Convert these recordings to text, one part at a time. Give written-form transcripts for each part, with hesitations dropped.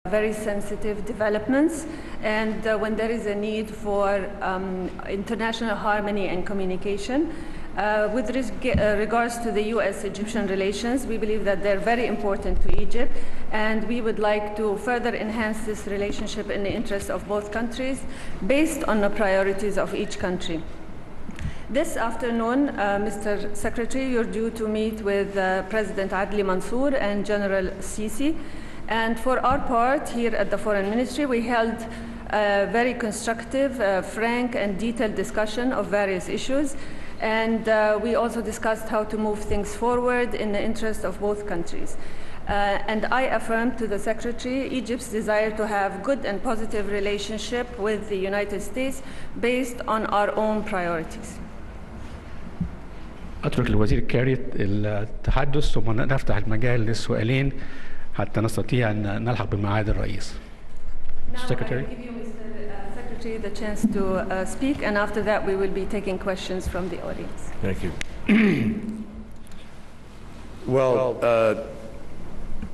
very sensitive developments, and when there is a need for international harmony and communication. With regards to the U.S.-Egyptian relations, we believe that they're very important to Egypt, and we would like to further enhance this relationship in the interest of both countries based on the priorities of each country. This afternoon, Mr. Secretary, you're due to meet with President Adli Mansour and General Sisi. And for our part, here at the Foreign Ministry, we held a very constructive, frank and detailed discussion of various issues. And we also discussed how to move things forward in the interest of both countries. And I affirmed to the Secretary Egypt's desire to have good and positive relationship with the United States based on our own priorities. أترك الوزير كيري التحدث ثم نفتح المجال للسؤالين حتى نستطيع أن نلحق بميعاد الرئيس. Secretary. I will give you, Mr. Secretary, the chance to speak, and after that we will be taking questions from the audience. Thank you. Well,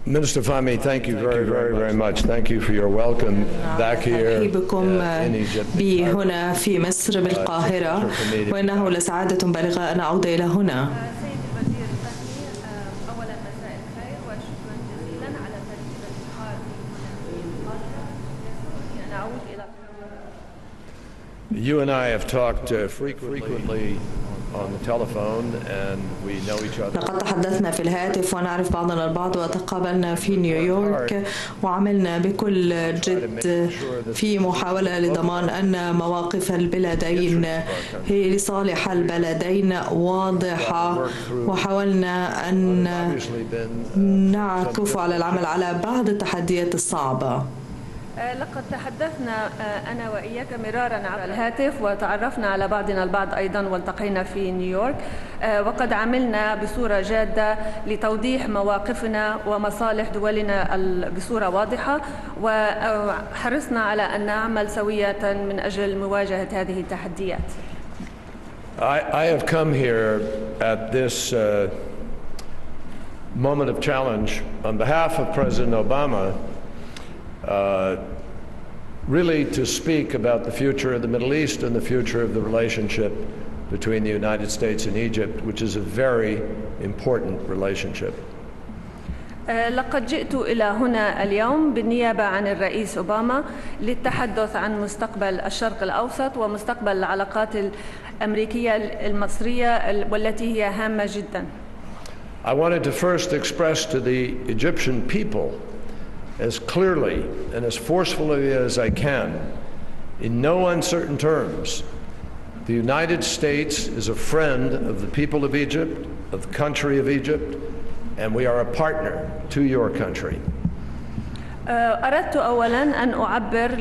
Minister Fahmy, thank you very much. Thank you for your welcome back here in Egypt. بي هنا في مصر بالقاهرة، وإنه لسعادة بالغة أن أعود إلى هنا. You and I have talked frequently on the telephone, and we know each other. لقد تحدثنا في الهاتف ونعرف بعضنا البعض، وتقابلنا في نيويورك وعملنا بكل جد في محاولة لضمان أن مواقف البلدين هي لصالح البلدين واضحة، وحاولنا أن نعكف على العمل على بعض التحديات الصعبة. لقد تحدثنا أنا وإياك مرارا على الهاتف، وتعرفنا على بعضنا البعض أيضا، والتقينا في نيويورك، وقد عملنا بصورة جادة لتوضيح مواقفنا ومصالح دولنا بصورة واضحة، وحرصنا على أن نعمل سوية من أجل مواجهة هذه التحديات. I have come here at this moment of challenge on behalf of President Obama really to speak about the future of the Middle East and the future of the relationship between the United States and Egypt, which is a very important relationship. لقد جئت إلى هنا اليوم بالنيابة عن الرئيس أوباما للتحدث عن مستقبل الشرق الأوسط ومستقبل العلاقات الأمريكية المصرية والتي هي هامة جدا. I wanted to first express to the Egyptian people as clearly and as forcefully as I can, in no uncertain terms, the United States is a friend of the people of Egypt, of the country of Egypt, and we are a partner to your country. أردت أولاً أن أعبر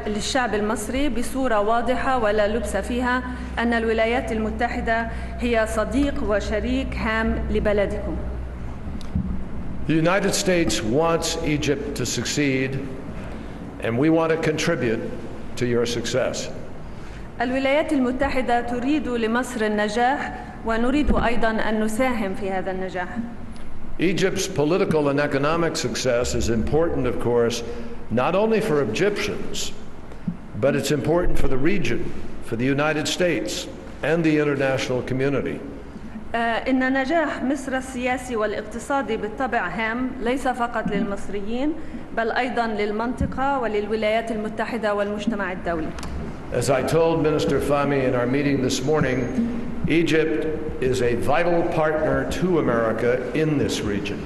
للشعب المصري بصورة واضحة ولا لبس فيها أن الولايات المتحدة هي صديق وشريك هام لبلدكم. The United States wants Egypt to succeed, and we want to contribute to your success. الولايات المتحدة تريد لمصر النجاح، ونريد أيضاً أن نساهم في هذا النجاح. Egypt's political and economic success is important, of course, not only for Egyptians, but it's important for the region, for the United States, and the international community. إن نجاح مصر السياسي والاقتصادي بالطبع هام ليس فقط للمصريين بل أيضا للمنطقة وللولايات المتحدة والمجتمع الدولي. As I told Minister Fahmy in our meeting this morning, Egypt is a vital partner to America in this region.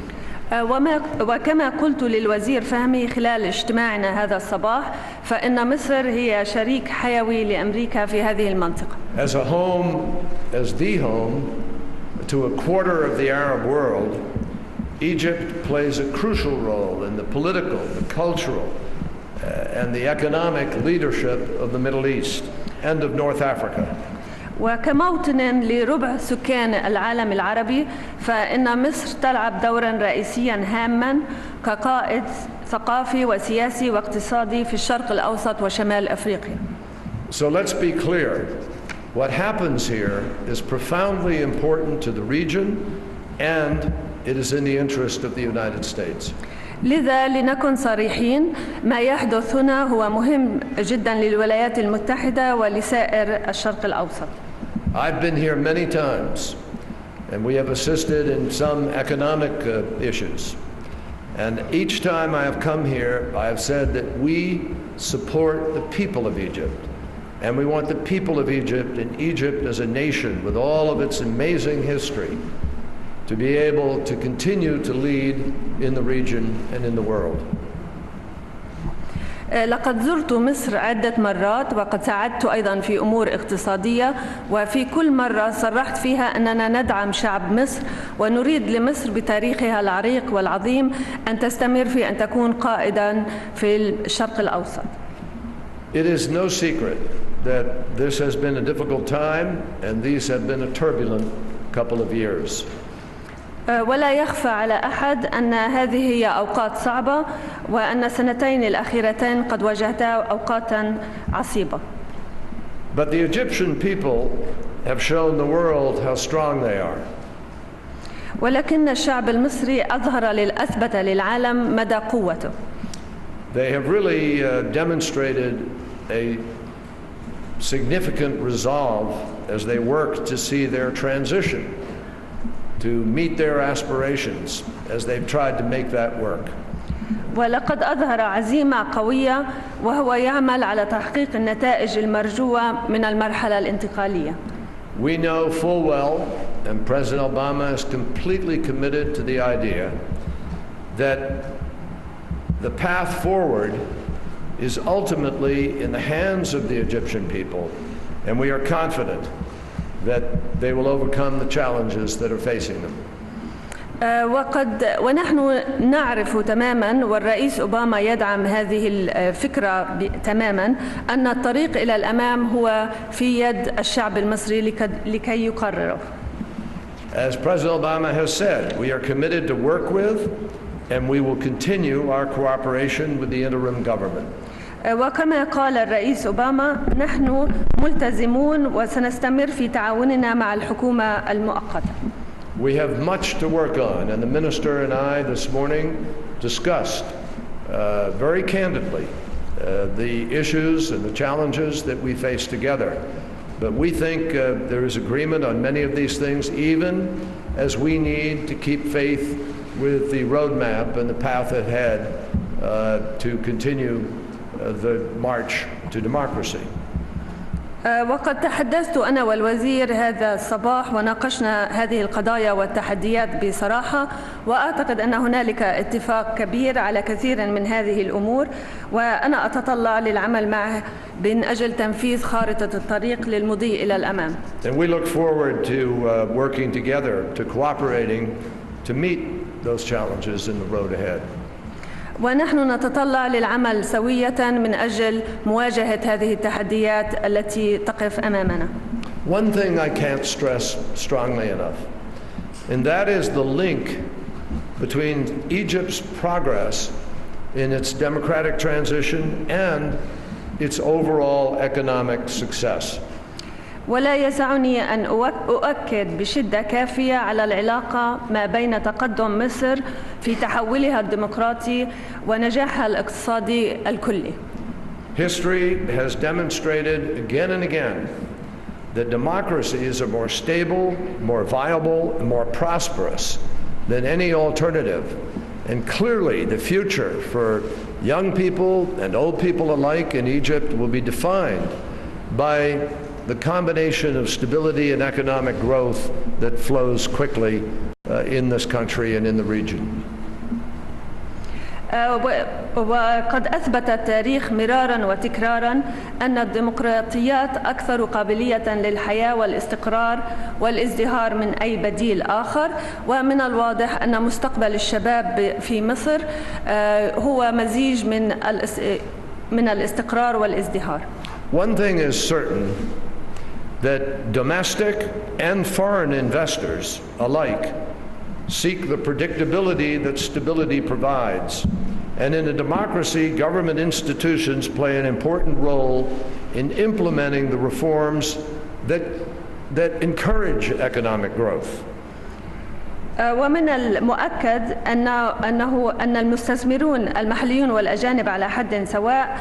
وكما قلت للوزير فهمي خلال اجتماعنا هذا الصباح، فإن مصر هي شريك حيوي لأمريكا في هذه المنطقة. As a home, as the home to a quarter of the Arab world, Egypt plays a crucial role in the political, the cultural, and the economic leadership of the Middle East and of North Africa. وكموطن لربع سكان العالم العربي، فإن مصر تلعب دورا رئيسيا هاما كقائد ثقافي وسياسي واقتصادي في الشرق الأوسط وشمال أفريقيا. So let's be clear. What happens here is profoundly important to the region, and it is in the interest of the United States. لذا لنكن صريحين، ما يحدث هنا هو مهم جدا للولايات المتحدة ولسائر الشرق الأوسط. I've been here many times and we have assisted in some economic issues. And each time I have come here, I have said that we support the people of Egypt. And we want the people of Egypt and Egypt as a nation with all of its amazing history to be able to continue to lead in the region and in the world. لقد زرت مصر عدة مرات وقد ساعدت أيضا في أمور اقتصادية، وفي كل مرة صرحت فيها أننا ندعم شعب مصر ونريد لمصر بتاريخها العريق والعظيم أن تستمر في أن تكون قائدا في الشرق الأوسط. It is no secret that this has been a difficult time and these have been a turbulent couple of years. ولا يخفى على أحد أن هذه هي أوقات صعبة وأن السنتين الأخيرتين قد واجهتا أوقاتا عصيبة. But the Egyptian people have shown the world how strong they are. ولكن الشعب المصري أثبت للعالم مدى قوته. They have really demonstrated a significant resolve as they work to see their transition, to meet their aspirations as they've tried to make that work. ولقد أظهر عزيمة قوية وهو يعمل على تحقيق النتائج المرجوة من المرحلة الانتقالية. We know full well, and President Obama is completely committed to the idea that the path forward is ultimately in the hands of the Egyptian people, and we are confident that they will overcome the challenges that are facing them. ونحن نعرف تماما والرئيس أوباما يدعم هذه الفكرة تماما أن الطريق إلى الأمام هو في يد الشعب المصري لكي يقرره. As President Obama has said, we are committed to work with and we will continue our cooperation with the interim government. وكما قال الرئيس أوباما نحن ملتزمون وسنستمر في تعاوننا مع الحكومة المؤقتة. We have much to work on, and the minister and I this morning discussed very candidly the issues and the challenges that we face together. But we think there is agreement on many of these things, even as we need to keep faith with the roadmap and the path ahead to continue the march to democracy. وقد تحدثت أنا والوزير هذا الصباح وناقشنا هذه القضايا والتحديات بصراحة، وأعتقد أن هنالك اتفاق كبير على كثير من هذه الأمور، وأنا أتطلع للعمل معه من أجل تنفيذ خارطة الطريق للمضي إلى الأمام. And we look forward to working together, to cooperating, to meet those challenges in the road ahead. ونحن نتطلع للعمل سوية من أجل مواجهة هذه التحديات التي تقف أمامنا. One thing I can't stress strongly enough, and that is the link between Egypt's progress in its democratic transition and its overall economic success. ولا يسعني أن أؤكد بشدة كافية على العلاقة ما بين تقدم مصر في تحولها الديمقراطي ونجاحها الاقتصادي الكلي. History has demonstrated again and again that democracies are more stable, more viable, and more prosperous than any alternative. And clearly the future for young people and old people alike in Egypt will be defined by the combination of stability and economic growth that flows quickly in this country and in the region. وقد أثبت التاريخ مرارا وتكرارا أن الديمقراطيات أكثر قابلية للحياة والاستقرار والازدهار من أي بديل آخر، ومن الواضح أن مستقبل الشباب في مصر هو مزيج من الاستقرار والازدهار. One thing is certain, that domestic and foreign investors alike seek the predictability that stability provides. And in a democracy, government institutions play an important role in implementing the reforms that encourage economic growth. ومن المؤكد أن المستثمرون المحليون والأجانب على حد سواء